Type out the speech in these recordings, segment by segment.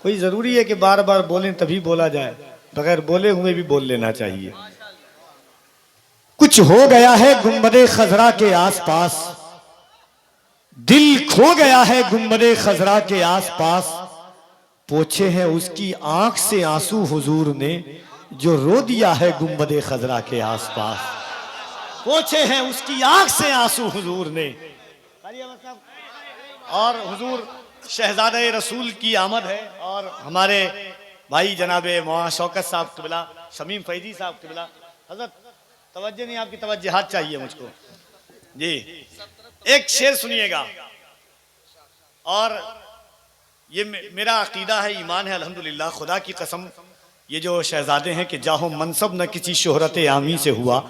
कोई जरूरी है कि बार बार बोलें तभी बोला जाए, बगैर बोले हुए भी बोल लेना चाहिए। कुछ हो गया है गुंबदे खजरा के आसपास, दिल खो गया है गुंबदे खजरा के आसपास, पोछे हैं उसकी आंख से आंसू हुजूर ने जो रो दिया है गुंबदे खजरा के आसपास, पोछे हैं उसकी आंख से आंसू हुजूर ने। और हुजूर शहजादे रसूल की आमद है और हमारे भाई जनाबे मौलाना शौकत साहब क़िबला, शमीम फैजी साहब क़िबला, हजरत तवज्जो नहीं, आपकी तवज्जुहात चाहिए मुझको जी। एक शेर सुनिएगा, और ये मेरा अकीदा है, ईमान है अल्हम्दुलिल्लाह, खुदा की कसम, ये जो शहजादे हैं कि जाहो मनसब न किसी शोहरत आमी से हुआ,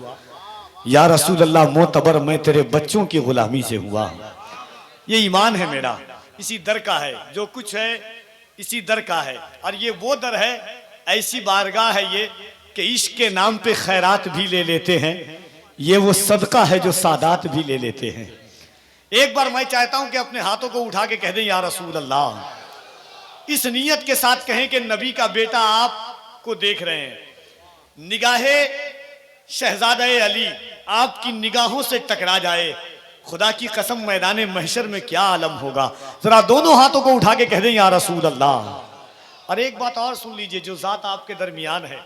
या रसूल अल्लाह मोतबर मैं तेरे बच्चों की गुलामी से हुआ। ये ईमान है मेरा, इसी दर का है, जो कुछ है इसी दर का है। और ये वो दर है, ऐसी बारगाह है ये कि इश्क के नाम पे खैरात भी ले लेते हैं, ये वो सदका है जो सादात भी ले लेते हैं। एक बार मैं चाहता हूं कि अपने हाथों को उठा के कह दें या रसूल अल्लाह, इस नीयत के साथ कहें कि नबी का बेटा आपको देख रहे हैं, निगाहे शहजादे अली आपकी निगाहों से टकरा जाए, खुदा की कसम मैदान महशर में क्या आलम होगा। जरा दोनों हाथों को उठा के कह दें या रसूल अल्लाह। और एक बात और सुन लीजिए, जो जात आपके दरमियान है,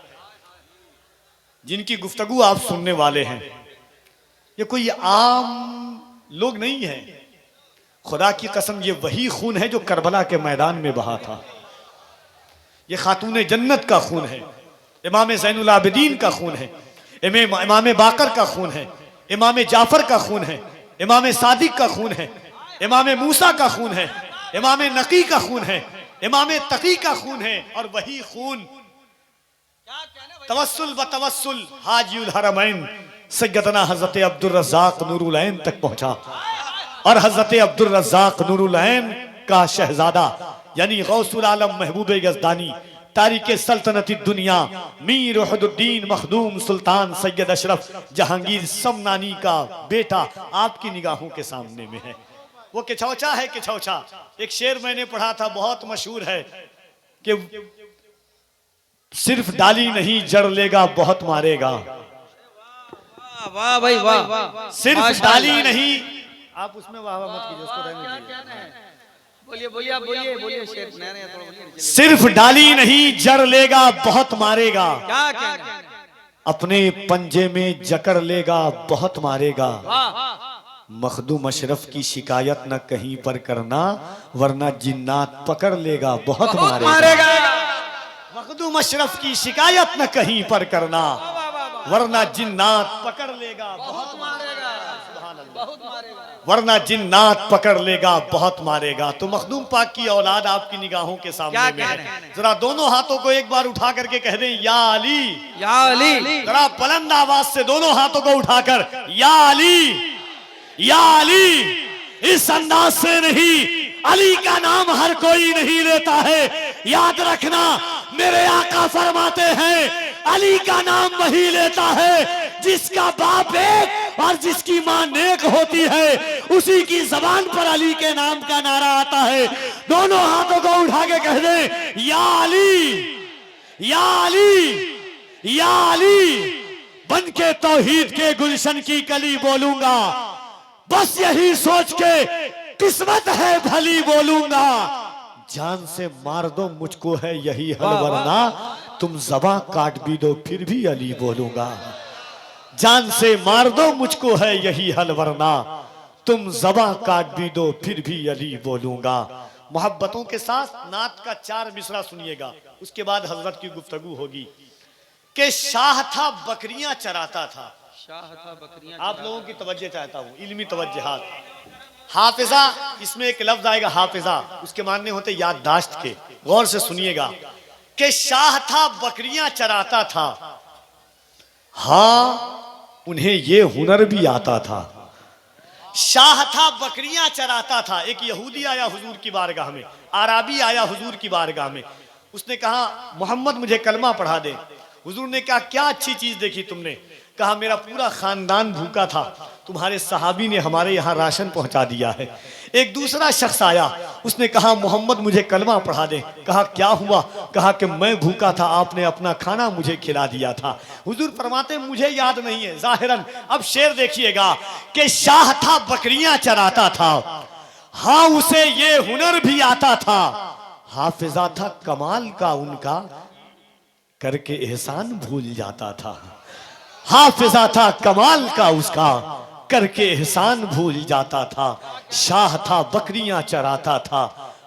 जिनकी गुफ्तगू आप सुनने वाले हैं, ये कोई आम लोग नहीं है। खुदा की कसम ये वही खून है जो करबला के मैदान में बहा था। ये खातून जन्नत का खून है, इमाम ज़ैनुल आबिदीन का खून है, इमाम बाकर का खून है, इमाम जाफर का खून है, इमाम सादिक का खून है, इमाम मूसा का खून है, इमाम नकी का खून है, इमाम तकी का खून है। और वही खून तवस्सुल व तवस्सुल हाजीउल हरमैन सैयदना हजरत अब्दुल रज़्ज़ाक़ नूरुल ऐन तक पहुंचा। और हजरत अब्दुल रज़्ज़ाक़ नूरुल ऐन का शहजादा यानी गौसुल आलम महबूब यज़दानी, तारिक सल्तनती दुनिया, मीर वहदुद्दीन मखदूम सुल्तान सैयद अशरफ जहांगीर समनानी का बेटा आपकी निगाहों के सामने में है। वो किछौछा है, किछौछा। एक शेर मैंने पढ़ा था, बहुत मशहूर है कि सिर्फ डाली नहीं जड़ लेगा बहुत मारेगा। वाह भाई वाह, सिर्फ डाली नहीं, आप उसमें वाह वाह मत कीजिए, उसको रहने दीजिए। बोलिए बोलिए आप बोलिए बोलिए शेर नया बोलिए। सिर्फ डाली नहीं जड़ लेगा बहुत मारेगा, क्या क्या अपने पंजे में जकड़ लेगा बहुत मारेगा। मखदूम अशरफ की शिकायत न कहीं पर करना वरना जिन्नात पकड़ लेगा बहुत मारेगा। मखदूम अशरफ की शिकायत न कहीं पर करना वरना जिन्नात पकड़ लेगा बहुत मारेगा, बहुत मारेगा, वरना जिन्नात पकड़ लेगा बहुत मारेगा। तो मखदूम पाक की औलाद आपकी निगाहों के सामने में है। जरा दोनों हाथों को एक बार उठा करके कह दें या अली, या अली। जरा बुलंद आवाज से दोनों हाथों को उठाकर या अली, या अली। इस अंदाज से नहीं, अली का नाम हर कोई नहीं लेता है। याद रखना मेरे आका फरमाते हैं अली का नाम वही लेता है जिसका बाप एक और जिसकी मां नेक होती है, उसी की जबान पर अली के नाम का नारा आता है। दोनों हाथों को उठा के कह दे या अली, या अली, या अली। बन के तौहीद के गुलशन की कली बोलूंगा, बस यही सोच के किस्मत है भली बोलूंगा। जान से मार दो मुझको है यही हल वरना तुम ज़बां काट भी दो फिर भी अली बोलूंगा। जान से मार दो मुझको है यही हल वरना तुम ज़बां काट भी दो फिर भी अली बोलूंगा। मोहब्बतों के साथ नात का 4 मिसरा सुनिएगा, उसके बाद हजरत की गुफ्तगू होगी। कि शाह था बकरियां चराता था। शाह था बकरियां। आप लोगों की तवज्जो चाहता हूं, इल्मी तवज्जुहात। हाफिजा, इसमें एक लफ्ज आएगा हाफिजा, उसके मानने होते याददाश्त के। गौर से सुनिएगा कि शाह था बकरियां चराता था, हाँ उन्हें ये हुनर भी आता था। शाह था बकरियां चराता था। एक यहूदी आया हुजूर की बारगाह में, आराबी आया हुजूर की बारगाह में। उसने कहा मोहम्मद मुझे कलमा पढ़ा दे। हुजूर ने कहा क्या अच्छी चीज देखी तुमने? कहा मेरा पूरा खानदान भूखा था, तुम्हारे सहाबी ने हमारे यहाँ राशन पहुंचा दिया है। एक दूसरा शख्स आया, उसने कहा मोहम्मद मुझे कलमा पढ़ा दे। कहा क्या हुआ? कहा कि मैं भूखा था, आपने अपना खाना मुझे खिला दिया था। हुजूर फरमाते मुझे याद नहीं है जाहिरन। अब शेर देखिएगा कि शाह था बकरियां चराता था, हाँ उसे ये हुनर भी आता था। हाफिजा था कमाल का उनका, करके एहसान भूल जाता था। हाफिजा था कमाल का उसका, करके एहसान भूल जाता था। शाह था बकरियां चराता था,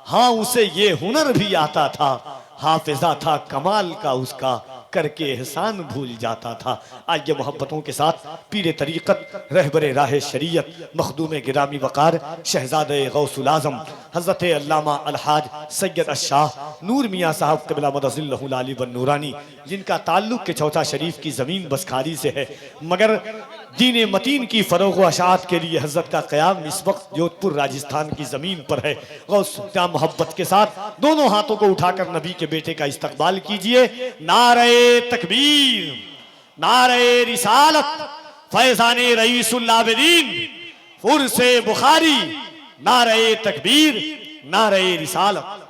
हाँ उसे ये हुनर भी आता था। हाफिजा था कमाल का उसका, करके एहसान भूल जाता था। आइए मोहब्बतों के साथ पीरे तरीक़त रहबरे राह शरीयत मखदूम गिरामी वक़ार शहज़ादे गौसुल आज़म हज़रत अल्लामा अलहाज सैयद अशाह नूर मियाँ साहब क़िबला मदज़िल्लहुल आली वन नूरानी, जिनका ताल्लुक़ के चौथा शरीफ की ज़मीन बसखारी से है, मगर दीन मतीन की फ़रोग़ व अशाअत के लिए हज़रत का क़याम इस वक्त जोधपुर राजस्थान की ज़मीन पर है। गौस मोहब्बत के साथ दोनों हाथों को उठाकर नबी के बेटे का इस्तकबाल कीजिए। नारे तकबीर, नारे रिसालत, फैज़ाने रईसुल आबिदीन, फुरसे बुखारी, नारे तकबीर, नारे रिसालत।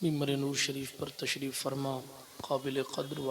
मिंबर नूर शरीफ पर तशरीफ़ फरमा काबिल क़द्र